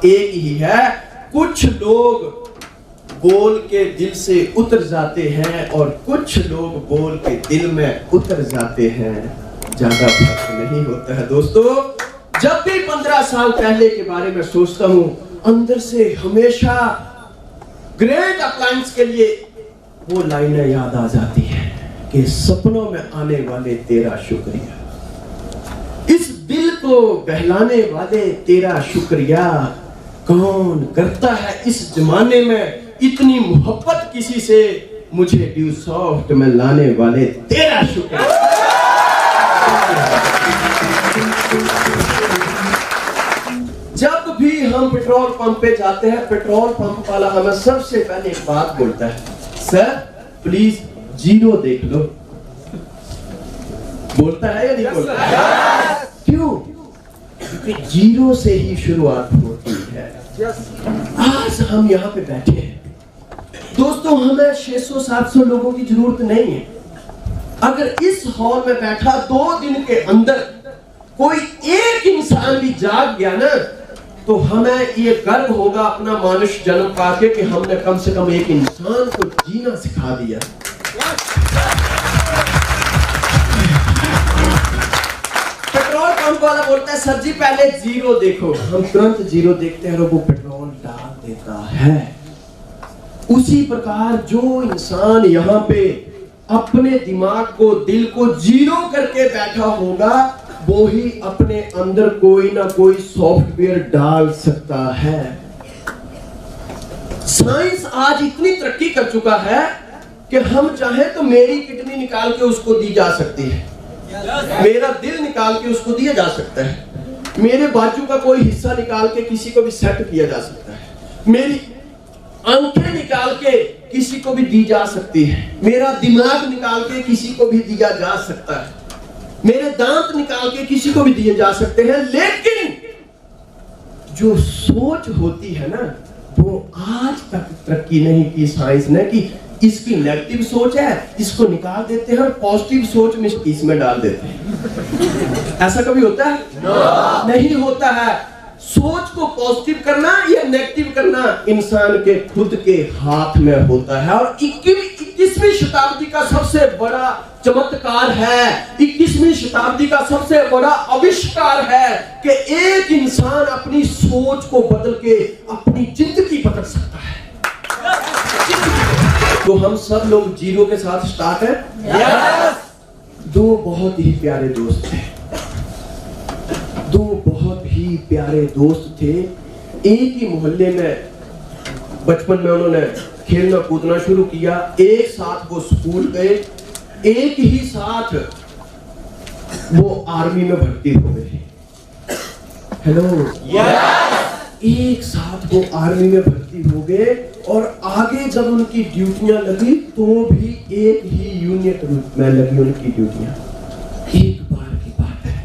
एक ही है। कुछ लोग बोल के दिल से उतर जाते हैं और कुछ लोग बोल के दिल में उतर जाते हैं, ज्यादा फर्क नहीं होता है दोस्तों। जब भी 15 साल पहले के बारे में सोचता हूं, अंदर से हमेशा ग्रेट अप्लायंस के लिए वो लाइनें याद आ जाती हैं कि सपनों में आने वाले तेरा शुक्रिया, इस दिल को बहलाने वाले तेरा शुक्रिया। कौन करता है इस जमाने में इतनी मोहब्बत किसी से, मुझे ड्यू सॉफ्ट में लाने वाले तेरा शुक्रिया। जब भी हम पेट्रोल पंप पे जाते हैं, पेट्रोल पंप वाला हमें सबसे पहले एक बात बोलता है, सर प्लीज 0 देख लो। बोलता है या नहीं बोलता है? क्यों? क्योंकि 0 से ही शुरुआत होती है। आज हम यहाँ पे बैठे हैं दोस्तों, हमें 600-700 लोगों की जरूरत नहीं है। अगर इस हॉल में बैठा 2 दिन के अंदर कोई एक इंसान भी जाग गया ना, तो हमें ये गर्व होगा अपना मानुष जन्म पाके कि हमने कम से कम एक इंसान को जीना सिखा दिया। पेट्रोल पंप वाला बोलता है, सर जी पहले 0 देखो। हम तुरंत 0 देखते हैं और वो पेट्रोल डाल देता है। उसी प्रकार जो इंसान यहाँ पे अपने दिमाग को, दिल को 0 करके बैठा होगा, वो ही अपने अंदर कोई ना कोई सॉफ्टवेयर डाल सकता है। साइंस आज इतनी तरक्की कर चुका है कि हम चाहे तो मेरी किडनी निकाल के उसको दी जा सकती है, मेरा दिल निकाल के उसको दिया जा सकता है, मेरे बाजू का कोई हिस्सा निकाल के किसी को भी सेट किया जा सकता है, मेरी आंखें निकाल के किसी को भी दी जा सकती है, मेरा दिमाग निकाल के किसी को भी दिया जा सकता है, मेरे दांत निकाल के किसी को भी दिए जा सकते हैं। लेकिन जो सोच होती है ना, वो आज तक तरक्की नहीं की साइंस ने कि इसकी नेगेटिव सोच है, इसको निकाल देते हैं और पॉजिटिव सोच में इसमें डाल देते हैं। ऐसा कभी होता है? नहीं होता है। सोच को पॉजिटिव करना या नेगेटिव करना इंसान के खुद के हाथ में होता है। और 21वीं शताब्दी का सबसे बड़ा चमत्कार है, 21वीं शताब्दी का सबसे बड़ा आविष्कार है कि एक इंसान अपनी सोच को बदल के अपनी जिंदगी बदल सकता है। तो हम सब लोग 0 के साथ स्टार्ट है। yes! 2 बहुत ही प्यारे दोस्त थे, 2 बहुत ही प्यारे दोस्त थे। एक ही मोहल्ले में बचपन में उन्होंने खेलना कूदना शुरू किया, एक साथ वो स्कूल गए, एक ही साथ वो आर्मी में भर्ती हो गए। हेलो, एक साथ वो आर्मी में भर्ती हो गए और आगे जब उनकी ड्यूटियां लगी तो भी एक ही यूनिट में लगी उनकी ड्यूटियां। एक बार की बात है,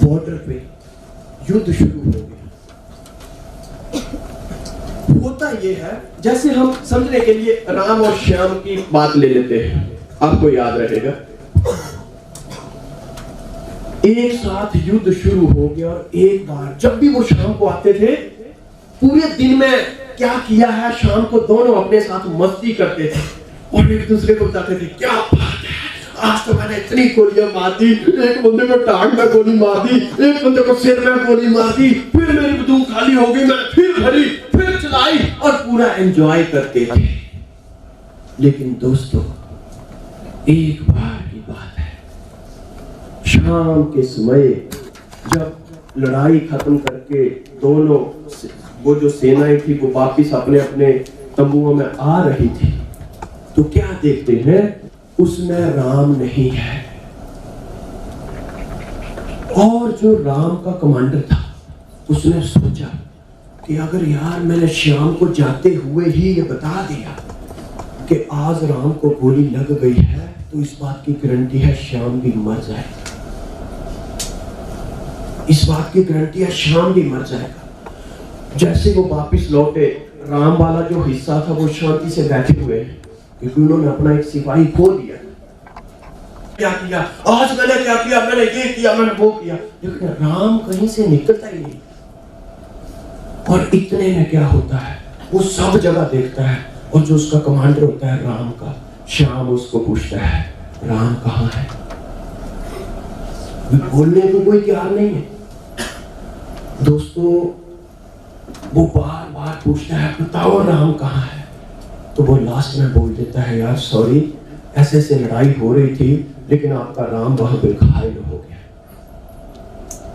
बॉर्डर पे युद्ध शुरू हो गया। होता ये है, जैसे हम समझने के लिए राम और श्याम की बात ले लेते हैं, आपको याद रहेगा। एक साथ युद्ध शुरू हो गया और एक बार जब भी वो शाम को आते थे, पूरे दिन में क्या किया है, शाम को दोनों अपने साथ मस्ती करते थे और एक दूसरे को बताते थे, क्या बात है, आज तो मैंने इतनी गोलियां मार दी, एक बंदे को टांग में गोली मार दी, एक बंदे को सिर में गोली मार दी, फिर मेरी बंदूक खाली हो गई, मैंने फिर भरी, फिर चलाई और पूरा एंजॉय करते थे। लेकिन दोस्तों, एक बार की बात है, शाम के समय जब लड़ाई खत्म करके दोनों, वो जो सेनाएं थी वो वापिस अपने अपने तंबुओं में आ रही थी, तो क्या देखते हैं, उसमें राम नहीं है। और जो राम का कमांडर था उसने सोचा कि अगर यार मैंने श्याम को जाते हुए ही ये बता दिया कि आज राम को गोली लग गई है, तो इस बात की गारंटी है श्याम भी मर जाएगा, इस बात की गारंटी है श्याम भी मर जाएगा। जैसे वो वापिस लौटे, राम वाला जो हिस्सा था वो शांति से बैठे हुए हैं, क्योंकि उन्होंने अपना एक सिपाही खो दिया। क्या किया, आज मैंने क्या किया, मैंने ये किया, मैंने वो किया, लेकिन राम कहीं से निकलता ही नहीं। और इतने में क्या होता है, वो सब जगह देखता है, और जो उसका कमांडर होता है राम का, श्याम उसको पूछता है राम कहाँ है। बोलने को कोई तैयार नहीं है दोस्तों, वो बार बार पूछता है बताओ राम कहाँ है। तो वो लास्ट में बोल देता है यार सॉरी, ऐसे ऐसे लड़ाई हो रही थी लेकिन आपका राम वहां पे घायल हो गया।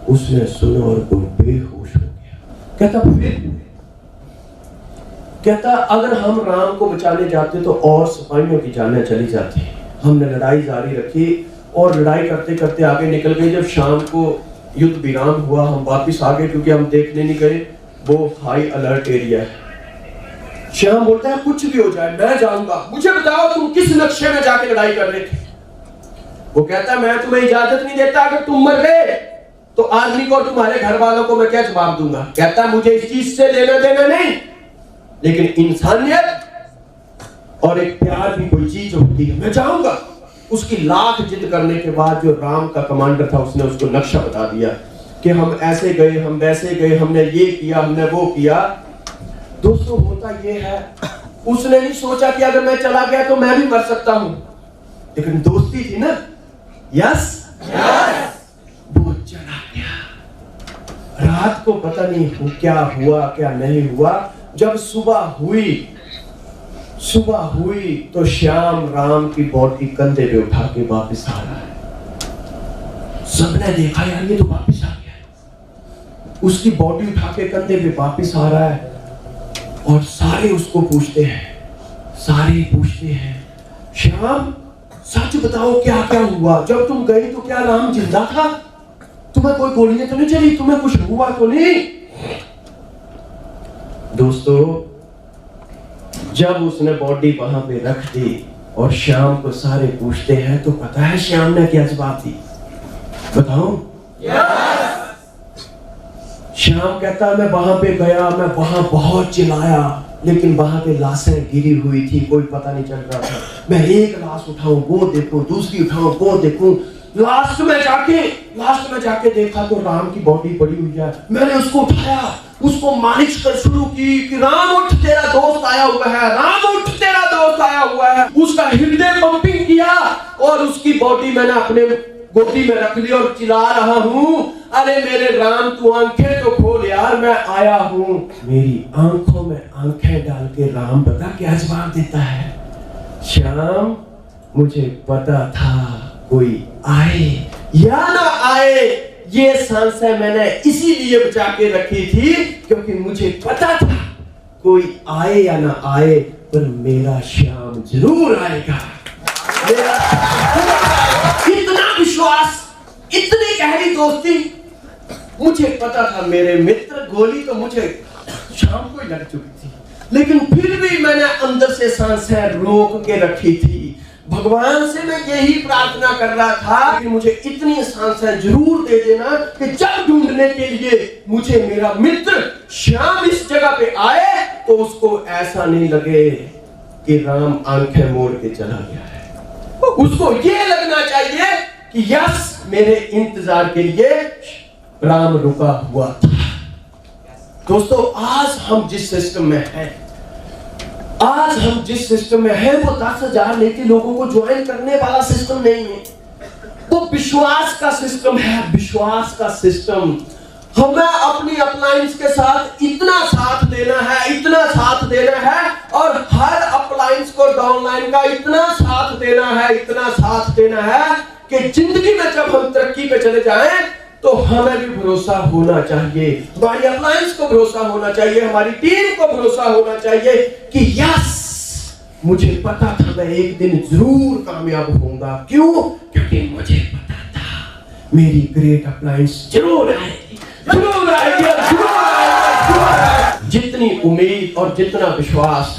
उसने सुना और वो बेहोश हो गया। कहता फिर, कहता अगर हम राम को बचाने जाते तो और सिपाहियों की जानें चली जाती। हमने लड़ाई जारी रखी और लड़ाई करते करते आगे निकल गए। जब शाम को युद्ध विराम हुआ हम वापस आ गए, क्योंकि हम देखने नहीं गए, वो हाई अलर्ट एरिया है। श्याम बोलता है कुछ भी हो जाए मैं जाऊंगा, मुझे बताओ तुम किस नक्शे में जाके लड़ाई कर रहे थे। वो कहता है मैं तुम्हें इजाजत नहीं देता, अगर तुम मर गए तो आदमी को और तुम्हारे घर वालों को मैं क्या जवाब दूंगा। कहता मुझे इस चीज से लेना देना नहीं, लेकिन इंसानियत और एक प्यार भी कोई चीज होती है, मैं जाऊंगा। उसकी लाख जिद करने के बाद जो राम का कमांडर था उसने उसको नक्शा बता दिया कि हम ऐसे गए, हम वैसे गए, हमने ये किया, हमने वो किया। दोस्तों होता ये है, उसने नहीं सोचा कि अगर मैं चला गया तो मैं भी मर सकता हूं, लेकिन दोस्ती थी ना। यस वो चला गया। रात को पता नहीं क्या हुआ क्या नहीं हुआ। जब सुबह हुई तो श्याम राम की बॉडी कंधे पे उठा के वापस आ रहा है। सबने देखा यार ये तो वापस आ गया। उसकी बॉडी उठा के कंधे पे वापस आ रहा है और सारे उसको पूछते हैं श्याम सच बताओ क्या क्या हुआ, जब तुम गई तो क्या राम जिंदा था, तुम्हें कोई गोलियां तो नहीं चली, तुम्हें कुछ हुआ तो नहीं। दोस्तों जब उसने बॉडी वहां पे रख दी और श्याम को सारे पूछते हैं तो पता है श्याम ने क्या जवाब दी, बताओ। श्याम कहता मैं वहां पे गया, मैं वहां बहुत चिल्लाया, लेकिन वहां पे लाशें गिरी हुई थी, कोई पता नहीं चल रहा था। मैं एक लाश उठाऊं वो देखूं, दूसरी उठाऊं वो देखूं, लास्ट में जाके देखा तो राम की बॉडी पड़ी हुई है। मैंने उसको उठाया, उसको मालिश कर शुरू की कि राम उठ तेरा दोस्त आया हुआ है, राम उठ तेरा दोस्त आया हुआ है। उसका हृदय पंपिंग किया और उसकी बॉडी मैंने अपने गोदी में रख ली और चिल्ला रहा हूं अरे मेरे राम तू आंखें तो खोल यार, मैं आया हूं। मेरी आंखों में आंखें डाल के राम पता क्या जवाब देता है, श्याम मुझे पता था कोई आए या ना आए, ये सांसें मैंने इसीलिए बचा के रखी थी क्योंकि मुझे पता था कोई आए या ना आए पर मेरा श्याम जरूर आएगा। इतना विश्वास, इतनी गहरी दोस्ती, मुझे पता था मेरे मित्र, गोली तो मुझे शाम को ही लग चुकी थी, लेकिन फिर भी मैंने अंदर से सांसें रोक के रखी थी। भगवान से मैं यही प्रार्थना कर रहा था कि मुझे इतनी सांसें जरूर दे देना कि जब ढूंढने के लिए मुझे मेरा मित्र श्याम इस जगह पे आए तो उसको ऐसा नहीं लगे कि राम आंखें मोड़ के चला गया है, उसको ये लगना चाहिए कि यस मेरे इंतजार के लिए राम रुका हुआ था। दोस्तों आज हम जिस सिस्टम में हैं, वो 10,000 लेके लोगों को ज्वाइन करने वाला सिस्टम नहीं है, वो विश्वास का सिस्टम है, विश्वास का सिस्टम। हमें अपनी अपलायंस के साथ इतना साथ देना है और हर अपलायंस को डाउनलाइन का इतना साथ देना है कि जिंदगी में जब हम तरक्की पे चले जाएं तो हमें भी भरोसा होना चाहिए, हमारी अपलायंस को भरोसा होना चाहिए, हमारी टीम को भरोसा होना चाहिए कि यस मुझे पता था मैं एक दिन जरूर कामयाब होऊंगा। क्यों? क्योंकि मुझे पता था मेरी ग्रेट अपलायंस जरूर आएगी। जितनी उम्मीद और जितना विश्वास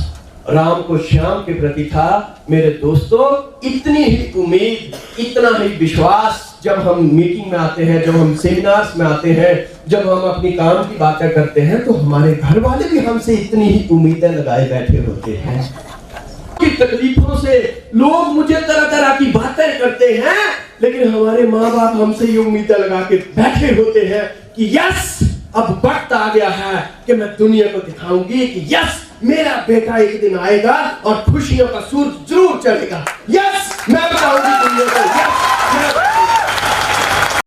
राम को श्याम के प्रति था, मेरे दोस्तों इतनी ही उम्मीद, इतना ही विश्वास जब हम मीटिंग में आते हैं, जब हम सेमिनार्स में आते हैं, जब हम अपनी काम की बातें करते हैं तो हमारे घर वाले भी हमसे इतनी ही उम्मीदें लगाए बैठे होते हैं। की तकलीफों से लोग मुझे तरह तरह की बातें करते हैं, लेकिन हमारे माँ बाप हमसे ये उम्मीदें लगा के बैठे होते हैं कि यस अब वक्त आ गया है कि मैं दुनिया को दिखाऊंगी कि यस, मेरा बेटा एक दिन आएगा और खुशियों का सूरज जरूर चलेगा। यस, मैं बताऊंगी दुनिया को, यस,